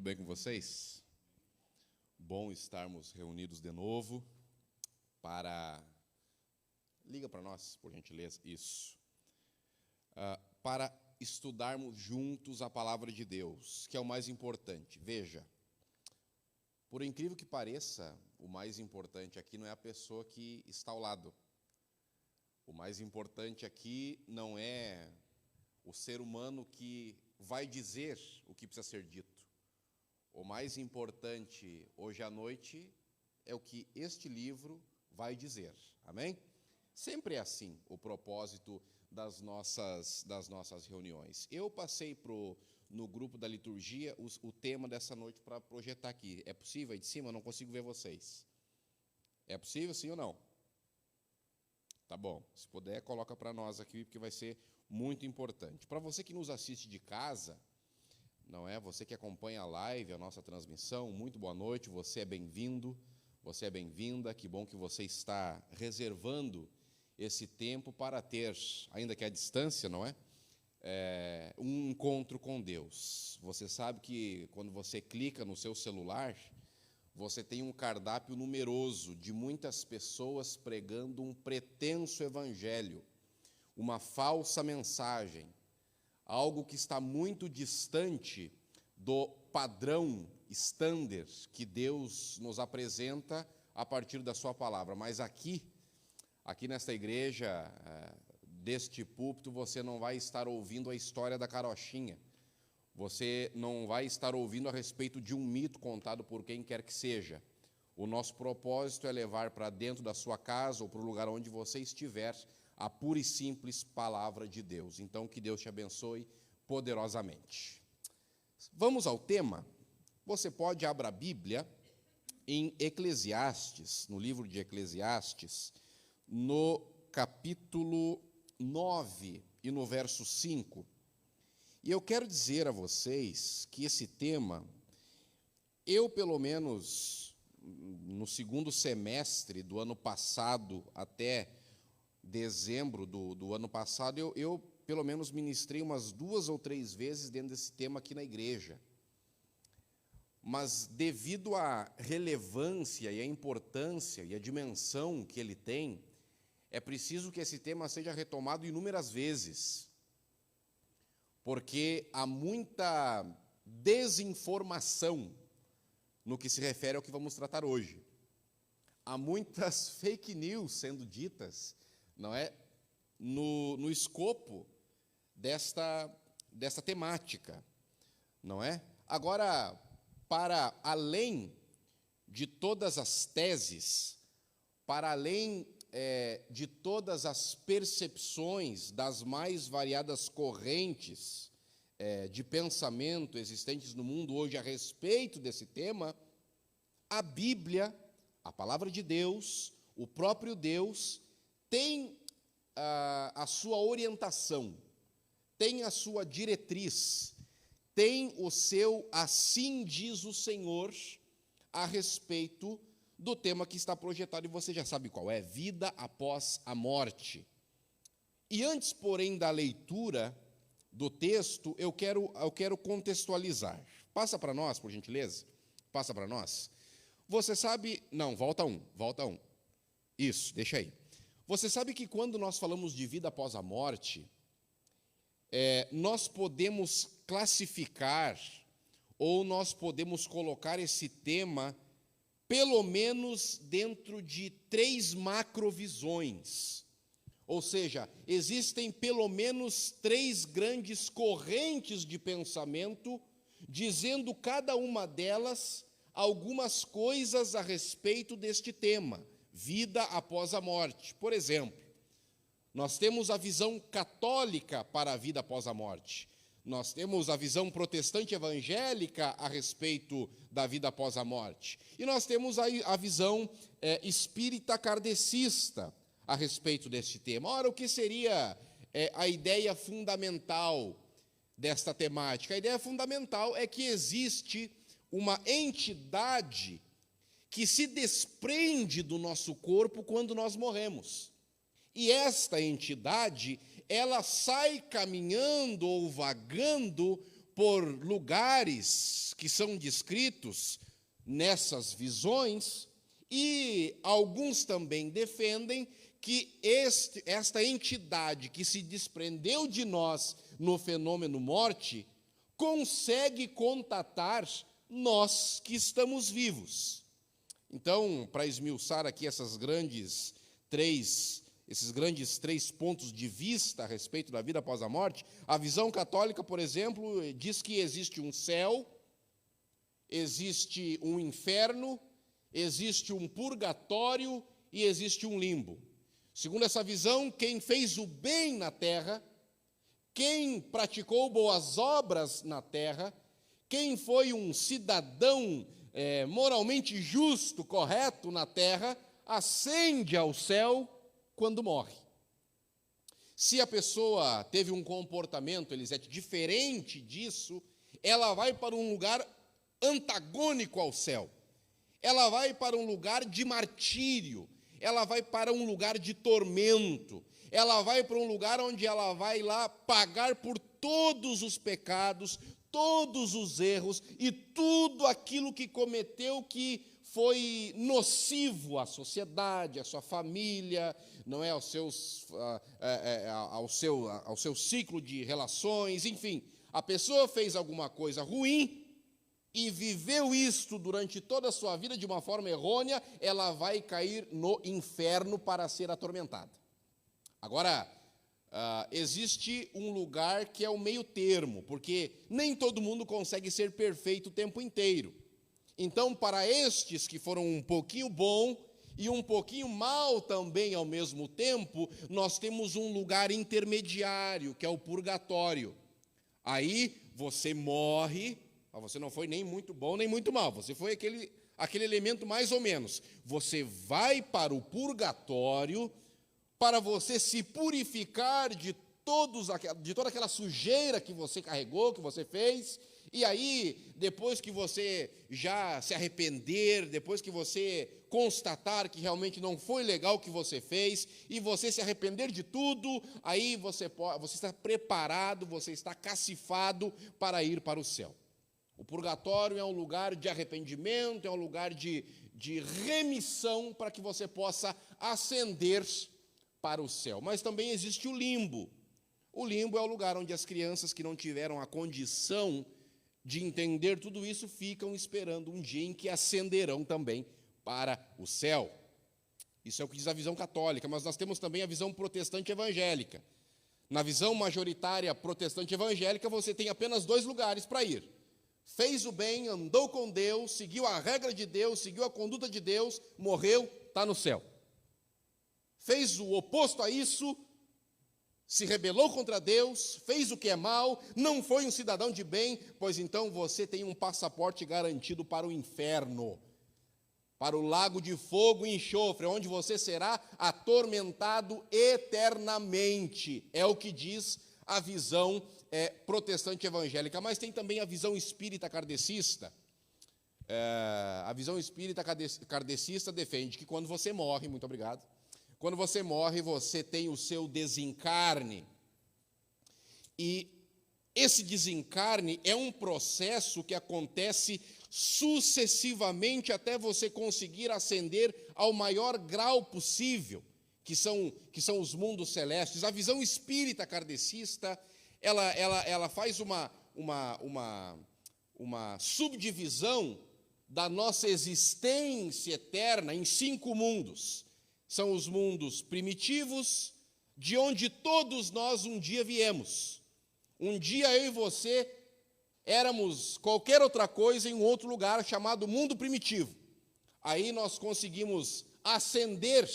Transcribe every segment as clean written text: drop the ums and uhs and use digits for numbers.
bem com vocês? Bom estarmos reunidos de novo para... Liga para nós, por gentileza. Isso. Para estudarmos juntos a palavra de Deus, que é o mais importante. Veja, por incrível que pareça, o mais importante aqui não é a pessoa que está ao lado. O mais importante aqui não é o ser humano que vai dizer o que precisa ser dito. O mais importante hoje à noite é o que este livro vai dizer. Amém? Sempre é assim o propósito das nossas reuniões. Eu passei no grupo da liturgia o tema dessa noite para projetar aqui. É possível aí de cima? Eu não consigo ver vocês. É possível, sim ou não? Tá bom. Se puder, coloca para nós aqui, porque vai ser muito importante. Para você que nos assiste de casa, não é? Você que acompanha a live, a nossa transmissão, muito boa noite, você é bem-vindo, você é bem-vinda, que bom que você está reservando esse tempo para ter, ainda que à distância, não é? Um encontro com Deus. Você sabe que quando você clica no seu celular, você tem um cardápio numeroso de muitas pessoas pregando um pretenso evangelho, uma falsa mensagem, algo que está muito distante do padrão standard que Deus nos apresenta a partir da sua palavra. Mas aqui nesta igreja, deste púlpito, você não vai estar ouvindo a história da carochinha. Você não vai estar ouvindo a respeito de um mito contado por quem quer que seja. O nosso propósito é levar para dentro da sua casa ou para o lugar onde você estiver a pura e simples palavra de Deus. Então, que Deus te abençoe poderosamente. Vamos ao tema? Você pode abrir a Bíblia em Eclesiastes, no livro de Eclesiastes, no capítulo 9 e no verso 5. E eu quero dizer a vocês que esse tema, eu pelo menos no segundo semestre do ano passado até dezembro do ano passado, eu pelo menos ministrei umas 2 ou 3 vezes dentro desse tema aqui na igreja. Mas devido à relevância e à importância e à dimensão que ele tem, é preciso que esse tema seja retomado inúmeras vezes, porque há muita desinformação no que se refere ao que vamos tratar hoje. Há muitas fake news sendo ditas, não é, no escopo desta temática, não é? Agora, para além de todas as teses, para além de todas as percepções das mais variadas correntes de pensamento existentes no mundo hoje a respeito desse tema, a Bíblia, a palavra de Deus, o próprio Deus, tem a sua orientação, tem a sua diretriz, tem o seu assim diz o Senhor a respeito do tema que está projetado, e você já sabe qual é: vida após a morte. E antes, porém, da leitura do texto, eu quero contextualizar. Passa para nós, por gentileza. Passa para nós. Você sabe... Não, volta um. Isso, deixa aí. Você sabe que quando nós falamos de vida após a morte, nós podemos classificar, ou nós podemos colocar esse tema pelo menos dentro de 3 macrovisões. Ou seja, existem pelo menos 3 grandes correntes de pensamento, dizendo cada uma delas algumas coisas a respeito deste tema, vida após a morte. Por exemplo, nós temos a visão católica para a vida após a morte. Nós temos a visão protestante evangélica a respeito da vida após a morte. E nós temos a visão espírita kardecista a respeito deste tema. Ora, o que seria a ideia fundamental desta temática? A ideia fundamental é que existe uma entidade que se desprende do nosso corpo quando nós morremos. E esta entidade, ela sai caminhando ou vagando por lugares que são descritos nessas visões, e alguns também defendem que esta entidade que se desprendeu de nós no fenômeno morte consegue contatar nós que estamos vivos. Então, para esmiuçar aqui esses grandes três pontos de vista a respeito da vida após a morte, a visão católica, por exemplo, diz que existe um céu, existe um inferno, existe um purgatório e existe um limbo. Segundo essa visão, quem fez o bem na terra, quem praticou boas obras na terra, quem foi um cidadão moralmente justo, correto na terra, ascende ao céu quando morre. Se a pessoa teve um comportamento, Elisete, diferente disso, ela vai para um lugar antagônico ao céu. Ela vai para um lugar de martírio, ela vai para um lugar de tormento, ela vai para um lugar onde ela vai lá pagar por todos os pecados, todos os erros e tudo aquilo que cometeu que foi nocivo à sociedade, à sua família, não é, ao seu ciclo de relações, enfim. A pessoa fez alguma coisa ruim e viveu isto durante toda a sua vida de uma forma errônea, ela vai cair no inferno para ser atormentada. Agora, existe um lugar que é o meio termo, porque nem todo mundo consegue ser perfeito o tempo inteiro. Então, para estes que foram um pouquinho bom e um pouquinho mal também ao mesmo tempo, nós temos um lugar intermediário, que é o purgatório. Aí você morre, você não foi nem muito bom nem muito mal, você foi aquele elemento mais ou menos. Você vai para o purgatório para você se purificar de toda aquela sujeira que você carregou, que você fez. E aí, depois que você já se arrepender, depois que você constatar que realmente não foi legal o que você fez, e você se arrepender de tudo, aí você está preparado, você está cacifado para ir para o céu. O purgatório é um lugar de arrependimento, é um lugar de remissão para que você possa ascender para o céu. Mas também existe o limbo. O limbo é o lugar onde as crianças que não tiveram a condição de entender tudo isso ficam esperando um dia em que ascenderão também para o céu. Isso é o que diz a visão católica, mas nós temos também a visão protestante evangélica. Na visão majoritária protestante evangélica, você tem apenas 2 lugares para ir. Fez o bem, andou com Deus, seguiu a regra de Deus, seguiu a conduta de Deus, morreu, está no céu. Fez o oposto a isso, se rebelou contra Deus, fez o que é mal, não foi um cidadão de bem, pois então você tem um passaporte garantido para o inferno, para o lago de fogo e enxofre, onde você será atormentado eternamente. É o que diz a visão protestante evangélica. Mas tem também a visão espírita kardecista. A visão espírita kardecista defende que quando você morre, muito obrigado, quando você morre, você tem o seu desencarne. E esse desencarne é um processo que acontece sucessivamente até você conseguir ascender ao maior grau possível, que são os mundos celestes. A visão espírita kardecista, ela faz uma subdivisão da nossa existência eterna em 5 mundos. São os mundos primitivos, de onde todos nós um dia viemos. Um dia eu e você éramos qualquer outra coisa em um outro lugar chamado mundo primitivo. Aí nós conseguimos ascender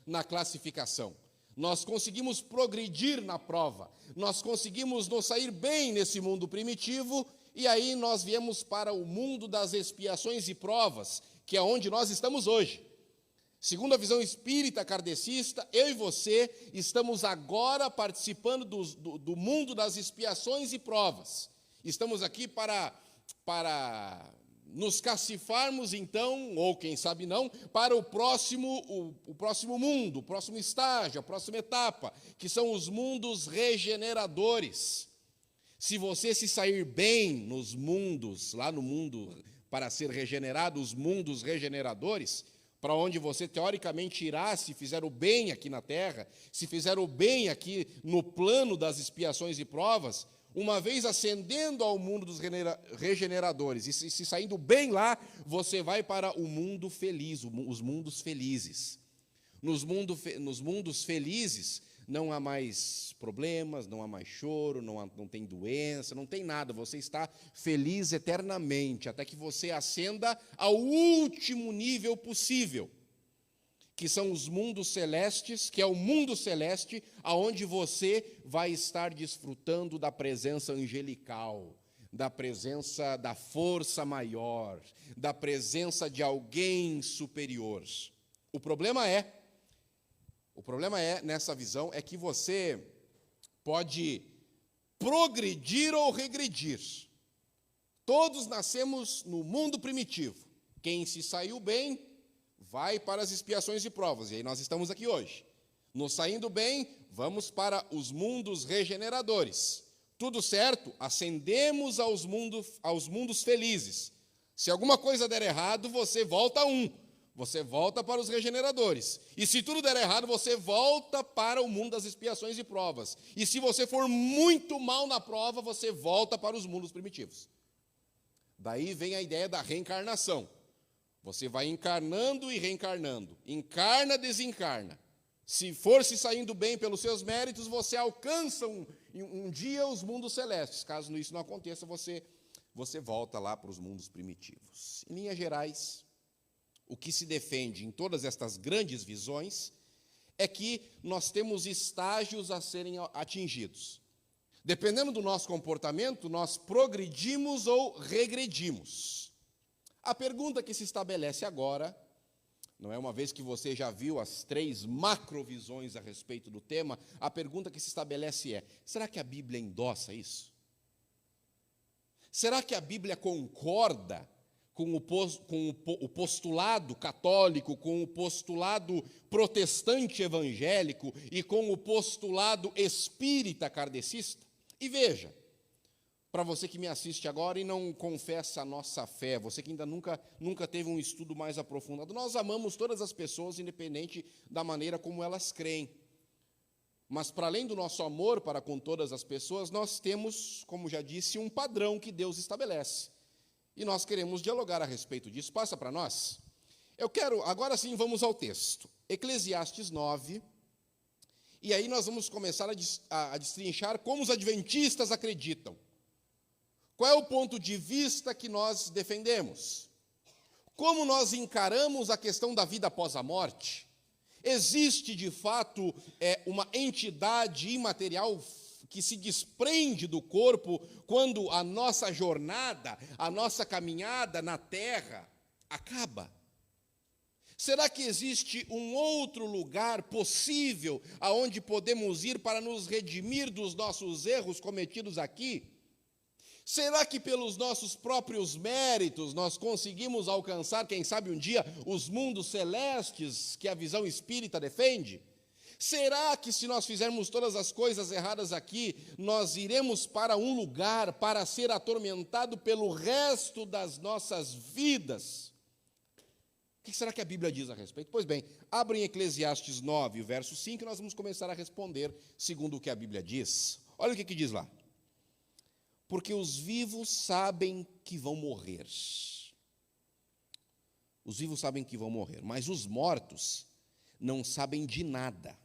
na classificação. Nós conseguimos progredir na prova. Nós conseguimos nos sair bem nesse mundo primitivo, e aí nós viemos para o mundo das expiações e provas, que é onde nós estamos hoje. Segundo a visão espírita kardecista, eu e você estamos agora participando do mundo das expiações e provas. Estamos aqui para nos cacifarmos, então, ou quem sabe não, para o próximo mundo, o próximo estágio, a próxima etapa, que são os mundos regeneradores. Se você se sair bem nos mundos, lá no mundo, para ser regenerado, os mundos regeneradores, para onde você teoricamente irá se fizer o bem aqui na terra, se fizer o bem aqui no plano das expiações e provas, uma vez ascendendo ao mundo dos regeneradores e se saindo bem lá, você vai para o mundo feliz, os mundos felizes. Nos mundos felizes não há mais problemas, não há mais choro, não tem doença, não tem nada. Você está feliz eternamente, até que você ascenda ao último nível possível, que são os mundos celestes, que é o mundo celeste, aonde você vai estar desfrutando da presença angelical, da presença da força maior, da presença de alguém superior. O problema é, nessa visão, é que você pode progredir ou regredir. Todos nascemos no mundo primitivo. Quem se saiu bem, vai para as expiações e provas, e aí nós estamos aqui hoje. Nos saindo bem, vamos para os mundos regeneradores. Tudo certo, ascendemos aos mundos felizes. Se alguma coisa der errado, você volta a você volta para os regeneradores. E se tudo der errado, você volta para o mundo das expiações e provas. E se você for muito mal na prova, você volta para os mundos primitivos. Daí vem a ideia da reencarnação. Você vai encarnando e reencarnando. Encarna, desencarna. Se for se saindo bem pelos seus méritos, você alcança um dia os mundos celestes. Caso isso não aconteça, você volta lá para os mundos primitivos. Em linhas gerais, o que se defende em todas estas grandes visões é que nós temos estágios a serem atingidos. Dependendo do nosso comportamento, nós progredimos ou regredimos. A pergunta que se estabelece agora, não é uma vez que você já viu as 3 macrovisões a respeito do tema, a pergunta que se estabelece é: será que a Bíblia endossa isso? Será que a Bíblia concorda com o postulado católico, com o postulado protestante evangélico e com o postulado espírita kardecista? E veja, para você que me assiste agora e não confessa a nossa fé, você que ainda nunca teve um estudo mais aprofundado, nós amamos todas as pessoas, independente da maneira como elas creem. Mas, para além do nosso amor para com todas as pessoas, nós temos, como já disse, um padrão que Deus estabelece. E nós queremos dialogar a respeito disso. Passa para nós. Agora sim, vamos ao texto. Eclesiastes 9. E aí nós vamos começar a destrinchar como os adventistas acreditam. Qual é o ponto de vista que nós defendemos? Como nós encaramos a questão da vida após a morte? Existe, de fato, uma entidade imaterial que se desprende do corpo quando a nossa jornada, a nossa caminhada na terra acaba? Será que existe um outro lugar possível aonde podemos ir para nos redimir dos nossos erros cometidos aqui? Será que pelos nossos próprios méritos nós conseguimos alcançar, quem sabe um dia, os mundos celestes que a visão espírita defende? Será que se nós fizermos todas as coisas erradas aqui, nós iremos para um lugar para ser atormentado pelo resto das nossas vidas? O que será que a Bíblia diz a respeito? Pois bem, abrem Eclesiastes 9, verso 5, e nós vamos começar a responder segundo o que a Bíblia diz. Olha o que diz lá. Porque os vivos sabem que vão morrer. Os vivos sabem que vão morrer, mas os mortos não sabem de nada.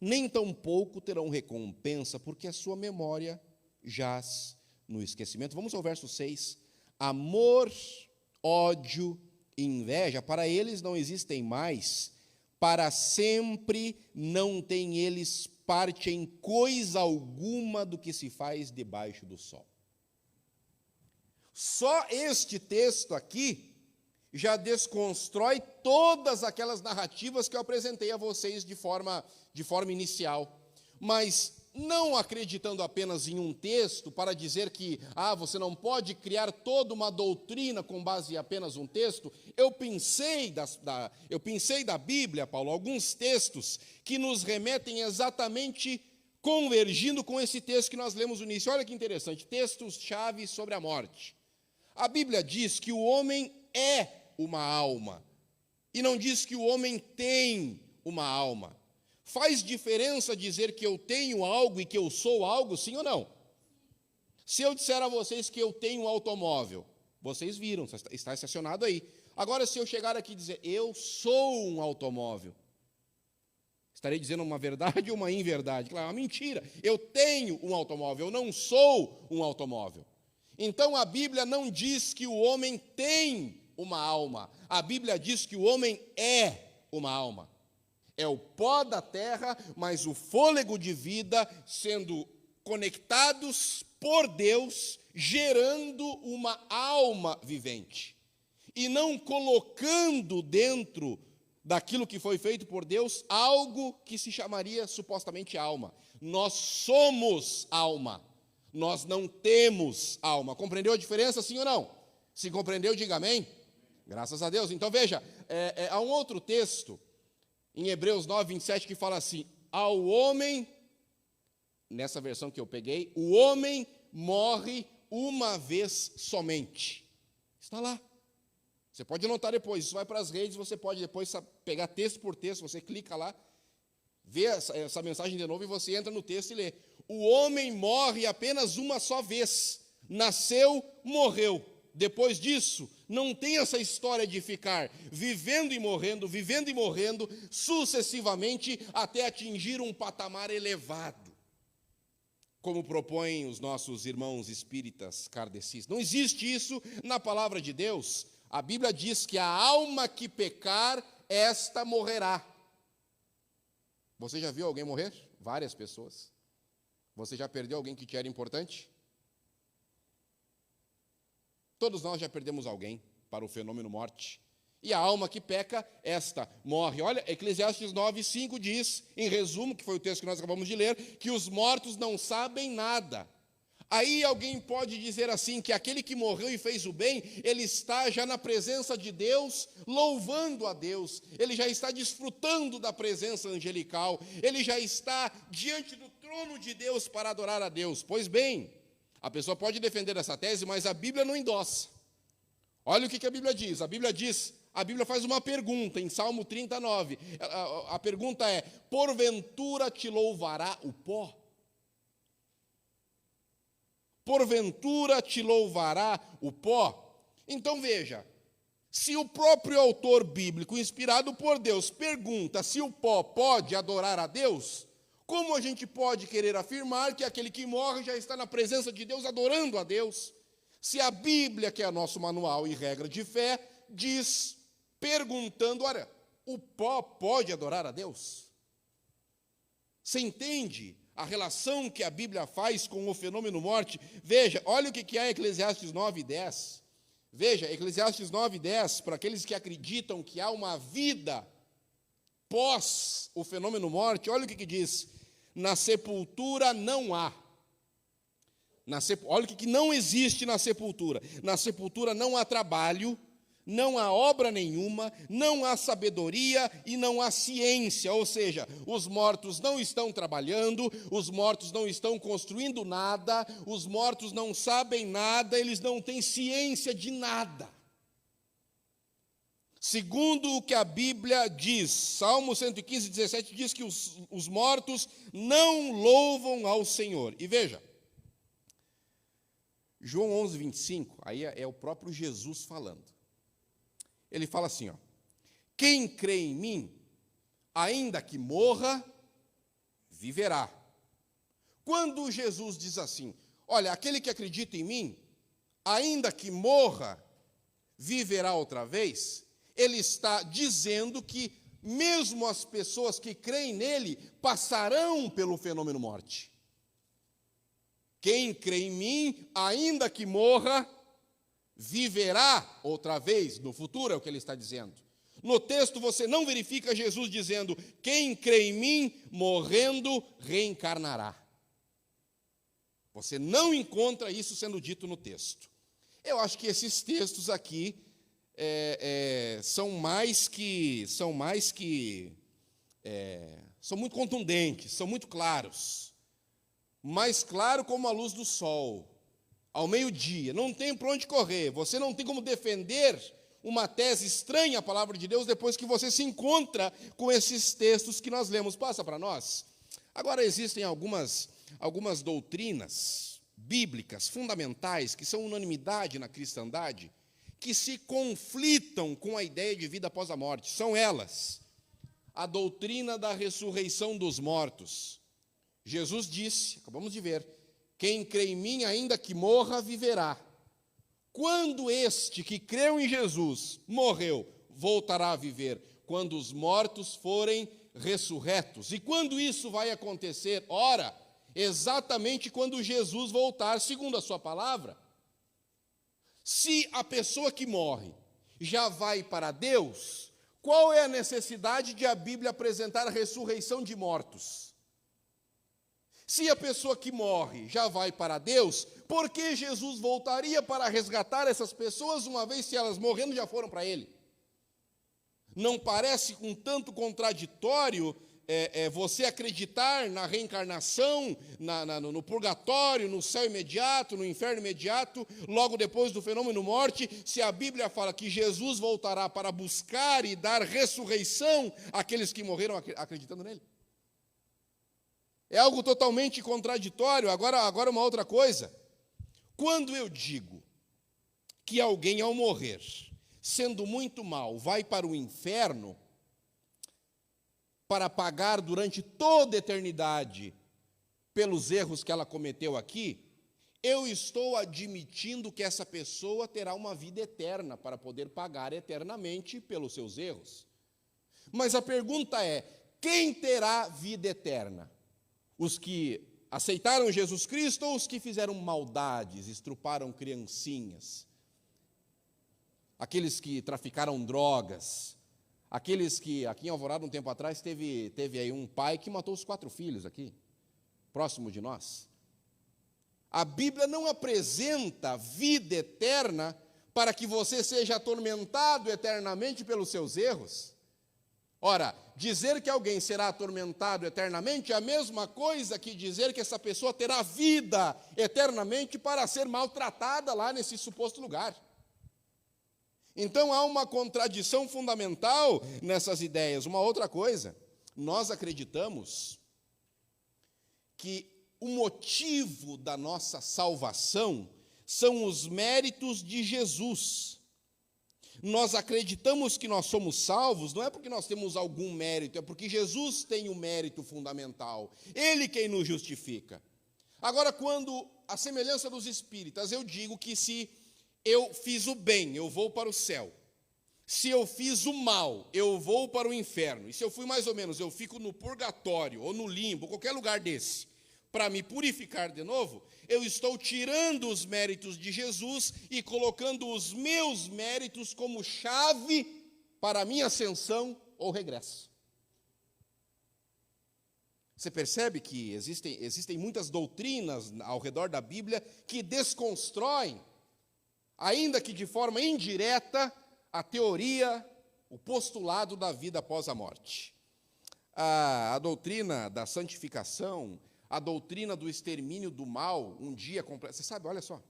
Nem tampouco terão recompensa, porque a sua memória jaz no esquecimento. Vamos ao verso 6. Amor, ódio e inveja, para eles não existem mais, para sempre não têm eles parte em coisa alguma do que se faz debaixo do sol. Só este texto aqui já desconstrói todas aquelas narrativas que eu apresentei a vocês de forma inicial. Mas não acreditando apenas em um texto para dizer que você não pode criar toda uma doutrina com base em apenas um texto, eu pensei da Bíblia, Paulo, alguns textos que nos remetem exatamente convergindo com esse texto que nós lemos no início. Olha que interessante, textos-chave sobre a morte. A Bíblia diz que o homem é uma alma, e não diz que o homem tem uma alma. Faz diferença dizer que eu tenho algo e que eu sou algo, sim ou não? Se eu disser a vocês que eu tenho um automóvel, vocês viram, está estacionado aí. Agora, se eu chegar aqui e dizer, eu sou um automóvel, estarei dizendo uma verdade ou uma inverdade? Claro, uma mentira. Eu tenho um automóvel, eu não sou um automóvel. Então, a Bíblia não diz que o homem tem uma alma. A Bíblia diz que o homem é uma alma. É o pó da terra, mas o fôlego de vida sendo conectados por Deus, gerando uma alma vivente. E não colocando dentro daquilo que foi feito por Deus, algo que se chamaria supostamente alma. Nós somos alma, nós não temos alma. Compreendeu a diferença, sim ou não? Se compreendeu, diga amém. Graças a Deus. Então veja, há um outro texto, em Hebreus 9, 27, que fala assim, ao homem, nessa versão que eu peguei, o homem morre uma vez somente. Está lá. Você pode anotar depois, isso vai para as redes, você pode depois pegar texto por texto, você clica lá, vê essa mensagem de novo e você entra no texto e lê. O homem morre apenas uma só vez, nasceu, morreu. Depois disso, não tem essa história de ficar vivendo e morrendo, sucessivamente, até atingir um patamar elevado, como propõem os nossos irmãos espíritas kardecistas. Não existe isso na palavra de Deus. A Bíblia diz que a alma que pecar, esta morrerá. Você já viu alguém morrer? Várias pessoas. Você já perdeu alguém que te era importante? Todos nós já perdemos alguém para o fenômeno morte. E a alma que peca, esta morre. Olha, Eclesiastes 9, 5 diz, em resumo, que foi o texto que nós acabamos de ler, que os mortos não sabem nada. Aí alguém pode dizer assim, que aquele que morreu e fez o bem, ele está já na presença de Deus, louvando a Deus, ele já está desfrutando da presença angelical, ele já está diante do trono de Deus para adorar a Deus. Pois bem, a pessoa pode defender essa tese, mas a Bíblia não endossa. Olha o que a Bíblia diz. A Bíblia faz uma pergunta em Salmo 39. A pergunta é, porventura te louvará o pó? Porventura te louvará o pó? Então veja, se o próprio autor bíblico, inspirado por Deus, pergunta se o pó pode adorar a Deus, como a gente pode querer afirmar que aquele que morre já está na presença de Deus, adorando a Deus? Se a Bíblia, que é nosso manual e regra de fé, diz, perguntando, olha, o pó pode adorar a Deus? Você entende a relação que a Bíblia faz com o fenômeno morte? Veja, olha o que é Eclesiastes 9:10. Veja, Eclesiastes 9:10, para aqueles que acreditam que há uma vida pós o fenômeno morte, olha o que diz. Na sepultura não há. Olha o que não existe na sepultura. Na sepultura não há trabalho, não há obra nenhuma, não há sabedoria e não há ciência. Ou seja, os mortos não estão trabalhando, os mortos não estão construindo nada, os mortos não sabem nada, eles não têm ciência de nada. Segundo o que a Bíblia diz, Salmo 115, 17 diz que os mortos não louvam ao Senhor. E veja, João 11, 25, aí é o próprio Jesus falando. Ele fala assim, ó, quem crê em mim, ainda que morra, viverá. Quando Jesus diz assim, olha, aquele que acredita em mim, ainda que morra, viverá outra vez, ele está dizendo que mesmo as pessoas que creem nele passarão pelo fenômeno morte. Quem crê em mim, ainda que morra, viverá outra vez no futuro, é o que ele está dizendo. No texto você não verifica Jesus dizendo, quem crê em mim, morrendo, reencarnará. Você não encontra isso sendo dito no texto. Eu acho que esses textos aqui são muito contundentes, são muito claros. mais claro como a luz do sol, ao meio-dia. Não tem para onde correr. Você não tem como defender uma tese estranha à palavra de Deus depois que você se encontra com esses textos que nós lemos. Passa para nós. Agora, existem algumas doutrinas bíblicas fundamentais que são unanimidade na cristandade, que se conflitam com a ideia de vida após a morte. São elas: a doutrina da ressurreição dos mortos. Jesus disse, acabamos de ver, quem crê em mim, ainda que morra, viverá. Quando este que creu em Jesus morreu, voltará a viver, quando os mortos forem ressurretos. E quando isso vai acontecer? Ora, exatamente quando Jesus voltar, segundo a sua palavra. Se a pessoa que morre já vai para Deus, qual é a necessidade de a Bíblia apresentar a ressurreição de mortos? Se a pessoa que morre já vai para Deus, por que Jesus voltaria para resgatar essas pessoas, uma vez que elas morrendo já foram para Ele? Não parece um tanto contraditório você acreditar na reencarnação, no purgatório, no céu imediato, no inferno imediato, logo depois do fenômeno morte, se a Bíblia fala que Jesus voltará para buscar e dar ressurreição àqueles que morreram acreditando nele? É algo totalmente contraditório. Agora uma outra coisa. Quando eu digo que alguém, ao morrer, sendo muito mal, vai para o inferno para pagar durante toda a eternidade pelos erros que ela cometeu aqui, eu estou admitindo que essa pessoa terá uma vida eterna para poder pagar eternamente pelos seus erros. Mas a pergunta é: quem terá vida eterna? Os que aceitaram Jesus Cristo ou os que fizeram maldades, estruparam criancinhas? Aqueles que traficaram drogas, aqueles que, aqui em Alvorada, um tempo atrás, teve aí um pai que matou os 4 filhos aqui, próximo de nós. A Bíblia não apresenta vida eterna para que você seja atormentado eternamente pelos seus erros. Ora, dizer que alguém será atormentado eternamente é a mesma coisa que dizer que essa pessoa terá vida eternamente para ser maltratada lá nesse suposto lugar. Então há uma contradição fundamental nessas ideias. Uma outra coisa, nós acreditamos que o motivo da nossa salvação são os méritos de Jesus. Nós acreditamos que nós somos salvos, não é porque nós temos algum mérito, é porque Jesus tem um mérito fundamental. Ele quem nos justifica. Agora, quando, à semelhança dos espíritas, eu digo que se eu fiz o bem, eu vou para o céu. Se eu fiz o mal, eu vou para o inferno. E se eu fui mais ou menos, eu fico no purgatório, ou no limbo, qualquer lugar desse, para me purificar de novo, eu estou tirando os méritos de Jesus e colocando os meus méritos como chave para a minha ascensão ou regresso. Você percebe que existem muitas doutrinas ao redor da Bíblia que desconstroem, ainda que de forma indireta, a teoria, o postulado da vida após a morte. A doutrina da santificação, a doutrina do extermínio do mal, um dia completo. Você sabe, olha só.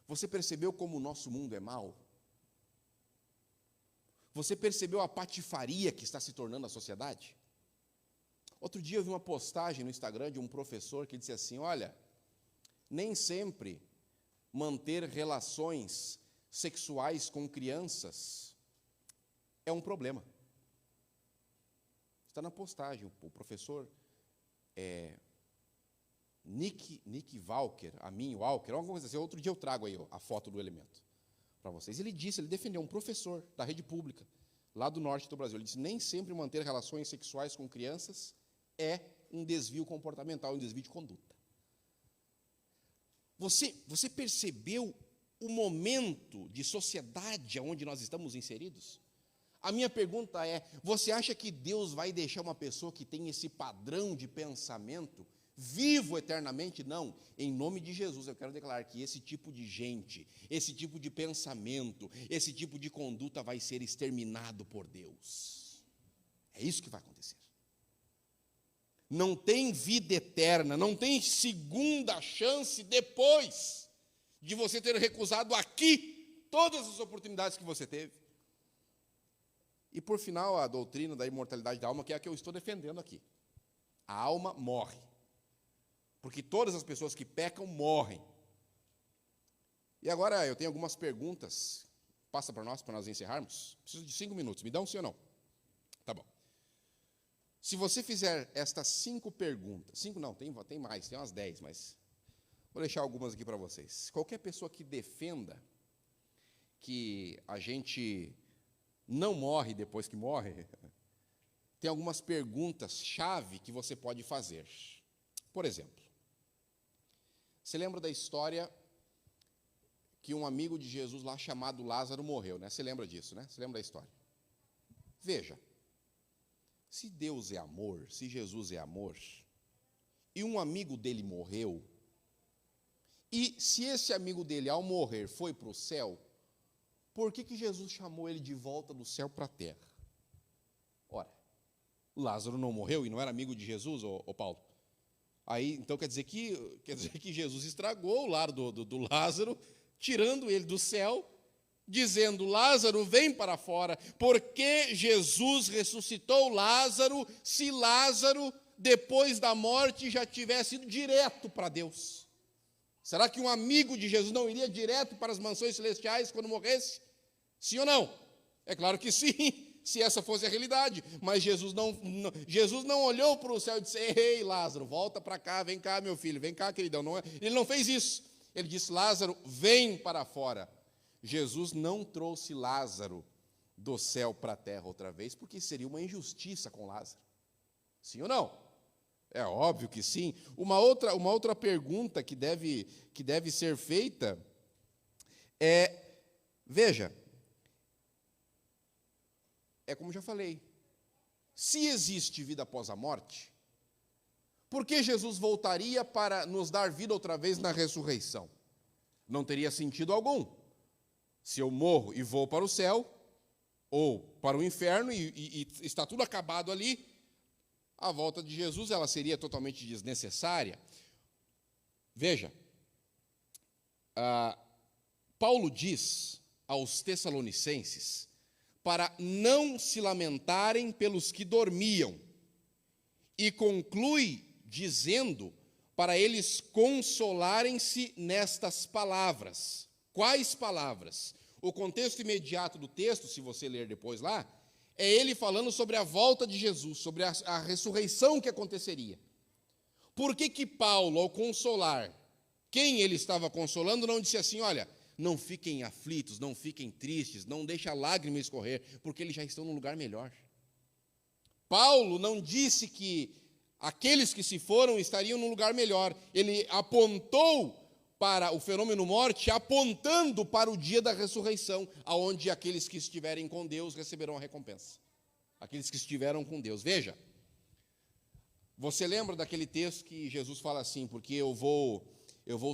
Você percebeu como o nosso mundo é mau? Você percebeu a patifaria que está se tornando a sociedade? Outro dia eu vi uma postagem no Instagram de um professor que disse assim: olha, nem sempre manter relações sexuais com crianças é um problema. Está na postagem, o professor Nick Walker, Walker, alguma coisa assim. Outro dia eu trago aí a foto do elemento para vocês. Ele defendeu um professor da rede pública, lá do norte do Brasil. Ele disse: nem sempre manter relações sexuais com crianças é um desvio comportamental, um desvio de conduta. Você percebeu o momento de sociedade onde nós estamos inseridos? A minha pergunta é: você acha que Deus vai deixar uma pessoa que tem esse padrão de pensamento vivo eternamente? Não. Em nome de Jesus, eu quero declarar que esse tipo de gente, esse tipo de pensamento, esse tipo de conduta vai ser exterminado por Deus. É isso que vai acontecer. não tem vida eterna, não tem segunda chance depois de você ter recusado aqui todas as oportunidades que você teve. E, por final, a doutrina da imortalidade da alma, que é a que eu estou defendendo aqui. A alma morre. Porque todas as pessoas que pecam morrem. E agora eu tenho algumas perguntas. Passa para nós encerrarmos. Preciso de 5 minutos. Me dá um sim ou não? Tá bom. Se você fizer estas 5 perguntas, 5 não, tem mais, tem umas 10, mas vou deixar algumas aqui para vocês. Qualquer pessoa que defenda que a gente não morre depois que morre, tem algumas perguntas-chave que você pode fazer. Por exemplo, você lembra da história que um amigo de Jesus lá chamado Lázaro morreu, né? Você lembra disso, né? Você lembra da história? Veja, se Deus é amor, se Jesus é amor, e um amigo dele morreu, e se esse amigo dele, ao morrer, foi para o céu, por que Jesus chamou ele de volta do céu para a terra? Ora, Lázaro não morreu e não era amigo de Jesus, ô Paulo? Aí, então quer dizer que Jesus estragou o lar do Lázaro, tirando ele do céu, dizendo, Lázaro, vem para fora. Por que Jesus ressuscitou Lázaro, se Lázaro, depois da morte, já tivesse ido direto para Deus? Será que um amigo de Jesus não iria direto para as mansões celestiais quando morresse? Sim ou não? É claro que sim, se essa fosse a realidade. Mas Jesus não olhou para o céu e disse, ei, Lázaro, volta para cá, vem cá, meu filho, vem cá, queridão. Não, ele não fez isso. Ele disse, Lázaro, vem para fora. Jesus não trouxe Lázaro do céu para a terra outra vez, porque seria uma injustiça com Lázaro. Sim ou não? É óbvio que sim. Uma outra pergunta que deve ser feita é, veja, é como já falei, se existe vida após a morte, por que Jesus voltaria para nos dar vida outra vez na ressurreição? Não teria sentido algum. Se eu morro e vou para o céu, ou para o inferno, e está tudo acabado ali, a volta de Jesus ela seria totalmente desnecessária. Veja, Paulo diz aos Tessalonicenses para não se lamentarem pelos que dormiam, e conclui dizendo para eles consolarem-se nestas palavras. Quais palavras? O contexto imediato do texto, se você ler depois lá, é ele falando sobre a volta de Jesus, sobre a ressurreição que aconteceria. Por que Paulo, ao consolar quem ele estava consolando, não disse assim, olha, não fiquem aflitos, não fiquem tristes, não deixe a lágrima escorrer, porque eles já estão num lugar melhor. Paulo não disse que aqueles que se foram estariam num lugar melhor. Ele apontou para o fenômeno morte, apontando para o dia da ressurreição, aonde aqueles que estiverem com Deus receberão a recompensa. Aqueles que estiveram com Deus. Veja, você lembra daquele texto que Jesus fala assim, porque eu vou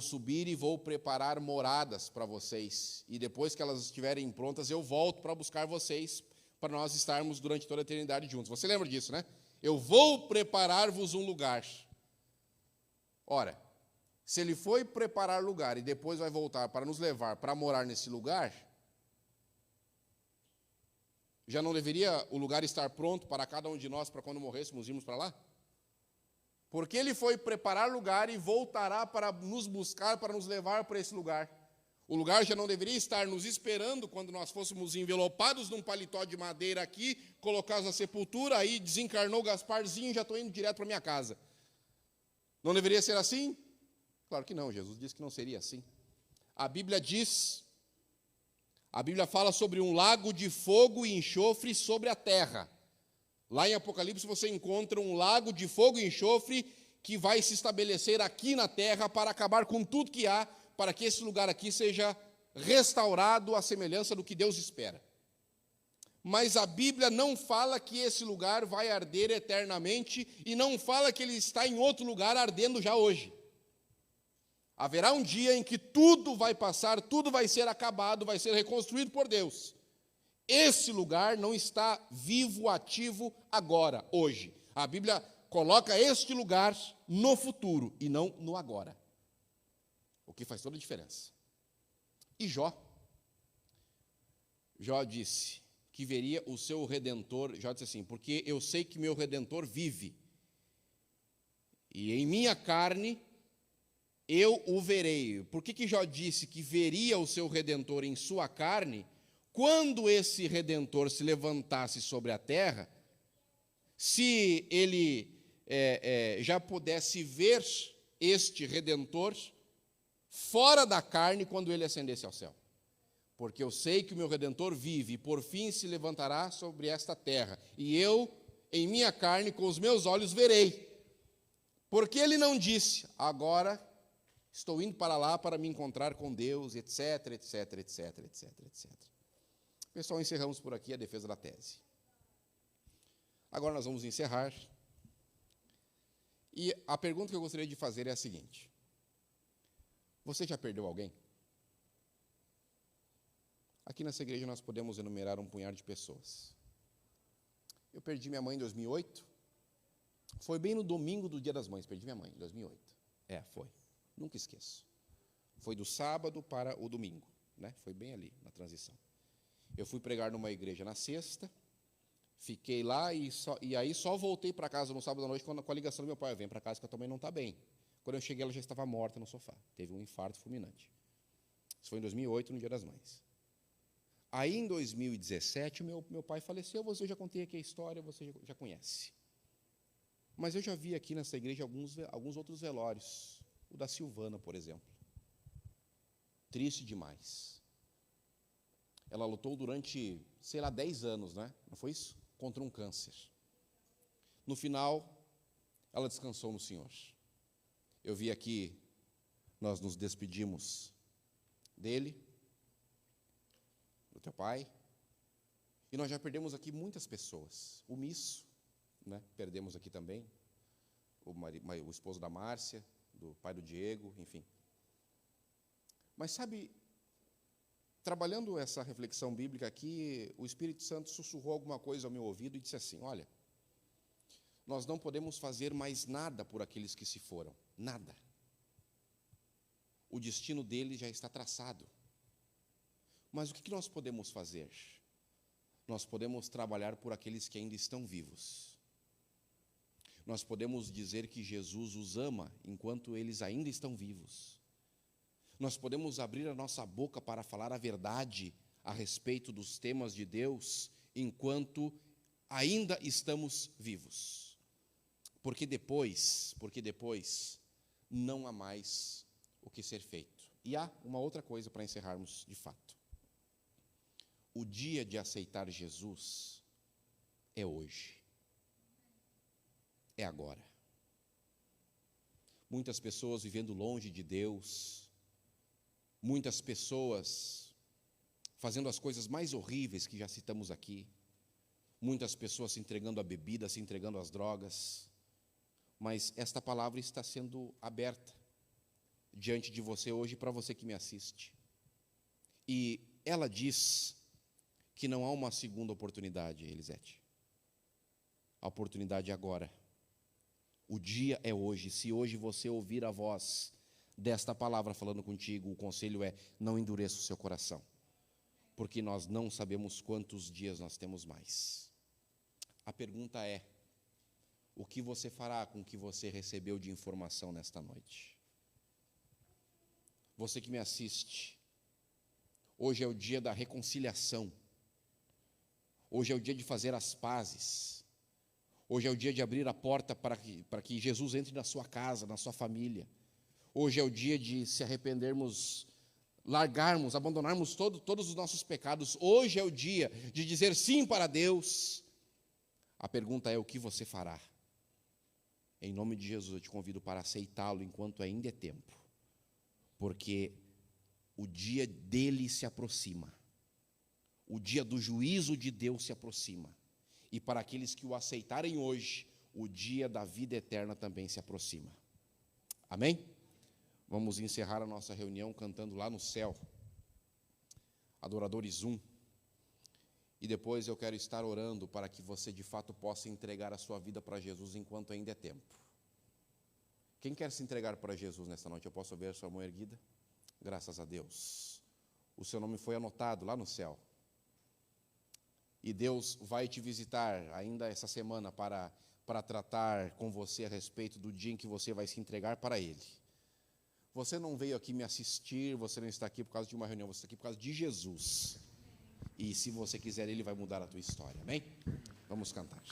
subir e vou preparar moradas para vocês, e depois que elas estiverem prontas, eu volto para buscar vocês, para nós estarmos durante toda a eternidade juntos. Você lembra disso, né? Eu vou preparar-vos um lugar. Ora, se ele foi preparar lugar e depois vai voltar para nos levar para morar nesse lugar, já não deveria o lugar estar pronto para cada um de nós, para quando morrêssemos, irmos para lá? Porque ele foi preparar lugar e voltará para nos buscar, para nos levar para esse lugar. O lugar já não deveria estar nos esperando quando nós fôssemos envelopados num paletó de madeira aqui, colocados na sepultura, aí desencarnou Gasparzinho e já estou indo direto para minha casa. Não deveria ser assim? Claro que não, Jesus disse que não seria assim. A Bíblia fala sobre um lago de fogo e enxofre sobre a terra. Lá em Apocalipse você encontra um lago de fogo e enxofre que vai se estabelecer aqui na terra para acabar com tudo que há, para que esse lugar aqui seja restaurado à semelhança do que Deus espera. Mas a Bíblia não fala que esse lugar vai arder eternamente e não fala que ele está em outro lugar ardendo já hoje. Haverá um dia em que tudo vai passar, tudo vai ser acabado, vai ser reconstruído por Deus. Esse lugar não está vivo, ativo agora, hoje. A Bíblia coloca este lugar no futuro e não no agora. O que faz toda a diferença. E Jó disse que veria o seu Redentor. Jó disse assim: porque eu sei que meu Redentor vive, e em minha carne eu o verei. Por que Jó disse que veria o seu Redentor em sua carne? Quando esse Redentor se levantasse sobre a terra, se ele já pudesse ver este Redentor fora da carne quando ele ascendesse ao céu. Porque eu sei que o meu Redentor vive e por fim se levantará sobre esta terra, e eu, em minha carne, com os meus olhos verei. Porque ele não disse: agora estou indo para lá para me encontrar com Deus, etc, etc, etc, etc, etc. Pessoal, encerramos por aqui a defesa da tese. Agora nós vamos encerrar. E a pergunta que eu gostaria de fazer é a seguinte: você já perdeu alguém? Aqui nessa igreja nós podemos enumerar um punhado de pessoas. Eu perdi minha mãe em 2008. Foi bem no domingo do Dia das Mães, perdi minha mãe em 2008. Foi. Nunca esqueço. Foi do sábado para o domingo, né? Foi bem ali, na transição. Eu fui pregar numa igreja na sexta, fiquei lá e aí só voltei para casa no sábado à noite com a ligação do meu pai: vem para casa que a tua mãe não está bem. Quando eu cheguei, ela já estava morta no sofá. Teve um infarto fulminante. Isso foi em 2008, no Dia das Mães. Aí, em 2017, meu pai faleceu. Eu já contei aqui a história, você já conhece. Mas eu já vi aqui nessa igreja alguns outros velórios. O da Silvana, por exemplo. Triste demais. Ela lutou durante, 10 anos, né? Não foi isso? Contra um câncer. No final, ela descansou no Senhor. Eu vi aqui, nós nos despedimos dele, do teu pai, e nós já perdemos aqui muitas pessoas. O Misso, né? Perdemos aqui também, o esposo da Márcia, do pai do Diego, enfim. Mas sabe, trabalhando essa reflexão bíblica aqui, o Espírito Santo sussurrou alguma coisa ao meu ouvido e disse assim: olha, nós não podemos fazer mais nada por aqueles que se foram, nada. O destino deles já está traçado. Mas o que nós podemos fazer? Nós podemos trabalhar por aqueles que ainda estão vivos. Nós podemos dizer que Jesus os ama enquanto eles ainda estão vivos. Nós podemos abrir a nossa boca para falar a verdade a respeito dos temas de Deus enquanto ainda estamos vivos. Porque depois não há mais o que ser feito. E há uma outra coisa para encerrarmos de fato. O dia de aceitar Jesus é hoje. É agora. Muitas pessoas vivendo longe de Deus, muitas pessoas fazendo as coisas mais horríveis que já citamos aqui, muitas pessoas se entregando à bebida, se entregando às drogas, mas esta palavra está sendo aberta diante de você hoje, para você que me assiste. E ela diz que não há uma segunda oportunidade, Elisete. A oportunidade é agora. O dia é hoje. Se hoje você ouvir a voz desta palavra falando contigo, o conselho é: não endureça o seu coração, porque nós não sabemos quantos dias nós temos mais. A pergunta é: o que você fará com o que você recebeu de informação nesta noite? Você que me assiste, hoje é o dia da reconciliação. Hoje é o dia de fazer as pazes. Hoje é o dia de abrir a porta para que Jesus entre na sua casa, na sua família. Hoje é o dia de se arrependermos, largarmos, abandonarmos todos os nossos pecados. Hoje é o dia de dizer sim para Deus. A pergunta é: o que você fará? Em nome de Jesus, eu te convido para aceitá-lo enquanto ainda é tempo. Porque o dia dele se aproxima. O dia do juízo de Deus se aproxima. E para aqueles que o aceitarem hoje, o dia da vida eterna também se aproxima. Amém? Vamos encerrar a nossa reunião cantando lá no céu, Adoradores 1. E depois eu quero estar orando para que você, de fato, possa entregar a sua vida para Jesus enquanto ainda é tempo. Quem quer se entregar para Jesus nesta noite? Eu posso ver a sua mão erguida? Graças a Deus. O seu nome foi anotado lá no céu. E Deus vai te visitar ainda essa semana para tratar com você a respeito do dia em que você vai se entregar para Ele. Você não veio aqui me assistir, você não está aqui por causa de uma reunião, você está aqui por causa de Jesus. E se você quiser, Ele vai mudar a tua história, amém? Vamos cantar.